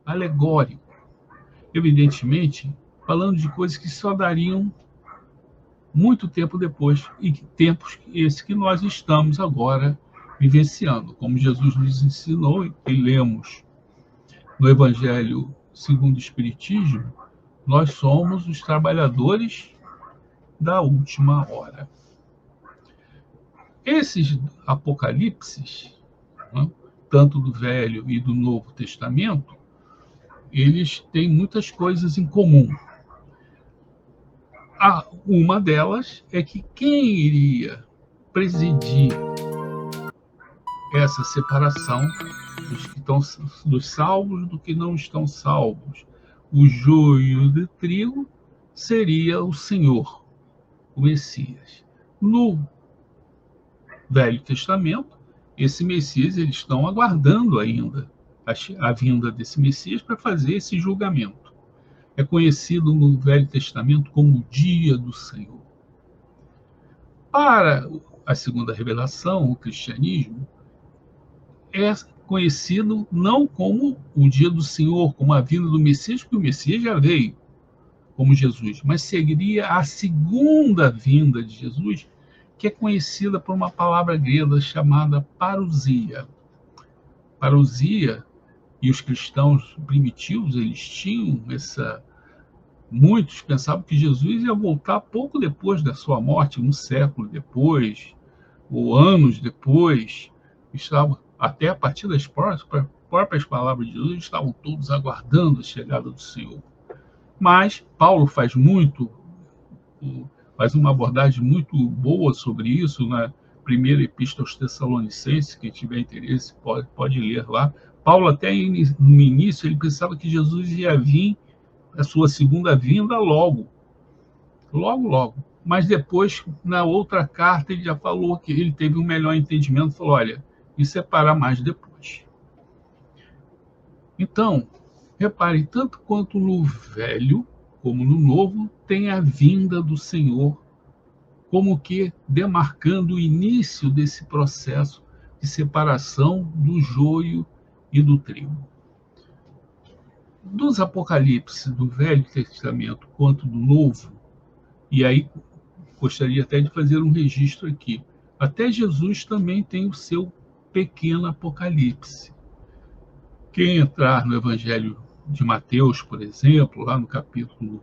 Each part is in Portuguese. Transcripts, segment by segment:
Alegórico, evidentemente, falando de coisas que só dariam muito tempo depois, e tempos esse que nós estamos agora vivenciando. Como Jesus nos ensinou, e lemos no Evangelho segundo o Espiritismo, nós somos os trabalhadores da última hora. Esses apocalipses, né, tanto do Velho e do Novo Testamento, eles têm muitas coisas em comum. Uma delas é que quem iria presidir essa separação dos salvos do que não estão salvos, o joio de trigo, seria o Senhor, o Messias. No Velho Testamento, esse Messias, eles estão aguardando ainda a vinda desse Messias para fazer esse julgamento. É conhecido no Velho Testamento como o Dia do Senhor. Para a segunda revelação, o cristianismo, é conhecido não como o Dia do Senhor, como a vinda do Messias, porque o Messias já veio como Jesus, mas seguiria a segunda vinda de Jesus, que é conhecida por uma palavra grega chamada parousia. Parousia, e os cristãos primitivos, eles tinham essa... Muitos pensavam que Jesus ia voltar pouco depois da sua morte, um século depois, ou anos depois. Estavam, até a partir das próprias palavras de Jesus, estavam todos aguardando a chegada do Senhor. Mas Paulo faz uma abordagem muito boa sobre isso na primeira epístola aos Tessalonicenses. Quem tiver interesse pode ler lá. Paulo, até no início, ele pensava que Jesus ia vir, a sua segunda vinda, logo. Mas depois, na outra carta, ele já falou que ele teve um melhor entendimento, falou, olha, isso é para mais depois. Então, repare, tanto quanto no Velho como no Novo, tem a vinda do Senhor, como que demarcando o início desse processo de separação do joio e do trigo. Dos Apocalipses do Velho Testamento quanto do Novo, e aí gostaria até de fazer um registro aqui, até Jesus também tem o seu pequeno Apocalipse. Quem entrar no Evangelho de Mateus, por exemplo, lá no capítulo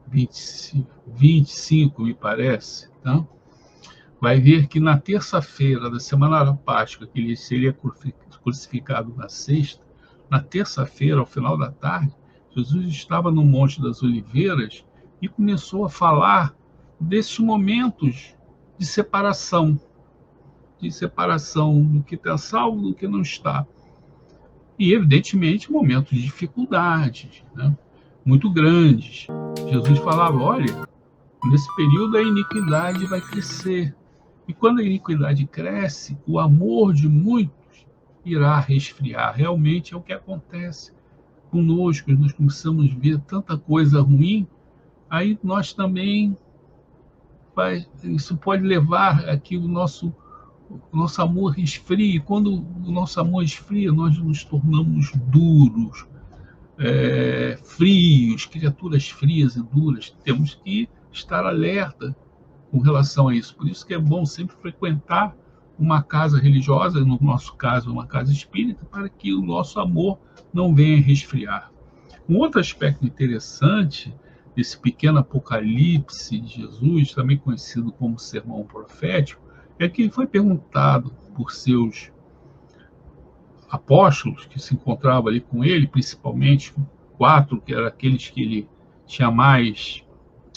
25, me parece, tá? Vai ver que na terça-feira da semana da Páscoa, que ele seria crucificado na sexta, na terça-feira, ao final da tarde, Jesus estava no Monte das Oliveiras e começou a falar desses momentos de separação do que está salvo do que não está. E, evidentemente, momentos de dificuldade, né, muito grandes. Jesus falava, olha, nesse período a iniquidade vai crescer. E quando a iniquidade cresce, o amor de muitos irá resfriar. Realmente é o que acontece conosco. Nós começamos a ver tanta coisa ruim, aí nós também... isso pode levar a que o nosso amor esfrie. Quando o nosso amor esfria, nós nos tornamos duros, frios, criaturas frias e duras. Temos que estar alerta com relação a isso. Por isso que é bom sempre frequentar uma casa religiosa, no nosso caso, uma casa espírita, para que o nosso amor não venha resfriar. Um outro aspecto interessante desse pequeno Apocalipse de Jesus, também conhecido como Sermão Profético, é que ele foi perguntado por seus apóstolos que se encontravam ali com ele, principalmente 4, que eram aqueles que ele tinha mais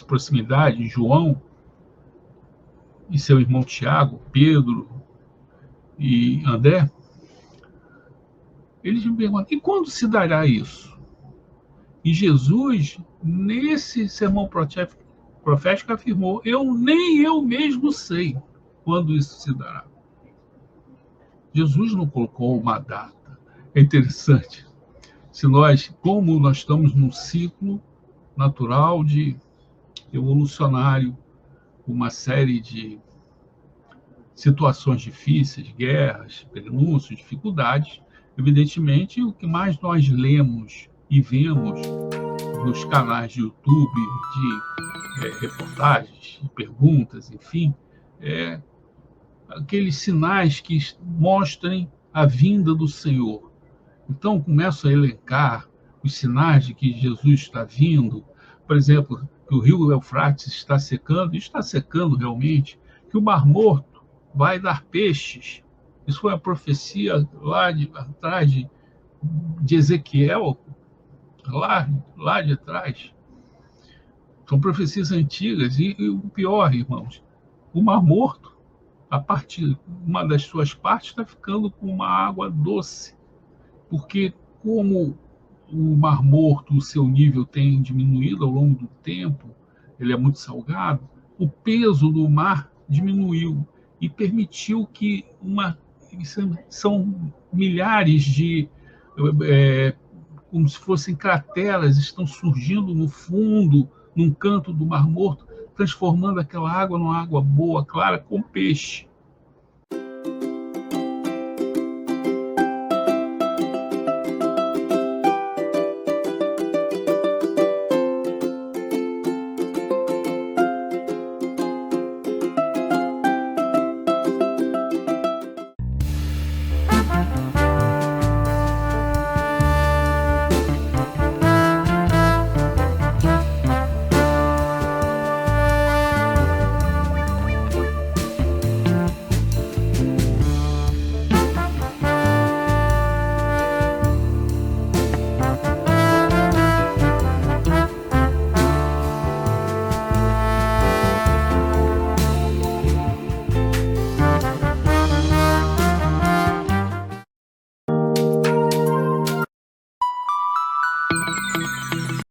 proximidade, João e seu irmão Tiago, Pedro e André. Eles me perguntam, e quando se dará isso? E Jesus, nesse sermão profético, afirmou, nem eu mesmo sei quando isso se dará. Jesus não colocou uma data. É interessante. Como nós estamos num ciclo natural de evolucionário, uma série de situações difíceis, guerras, prenúncios, dificuldades. Evidentemente, o que mais nós lemos e vemos nos canais de YouTube, de reportagens, de perguntas, enfim, aqueles sinais que mostrem a vinda do Senhor. Então, começo a elencar os sinais de que Jesus está vindo. Por exemplo, que o rio Eufrates está secando realmente, que o Mar Morto vai dar peixes. Isso foi a profecia lá atrás de Ezequiel, lá de trás. São profecias antigas. E o pior, irmãos, o Mar Morto, uma das suas partes está ficando com uma água doce, porque como o Mar Morto, o seu nível tem diminuído ao longo do tempo, ele é muito salgado, o peso do mar diminuiu e permitiu que são milhares de, como se fossem crateras, estão surgindo no fundo, num canto do Mar Morto, transformando aquela água numa água boa, clara, com peixe.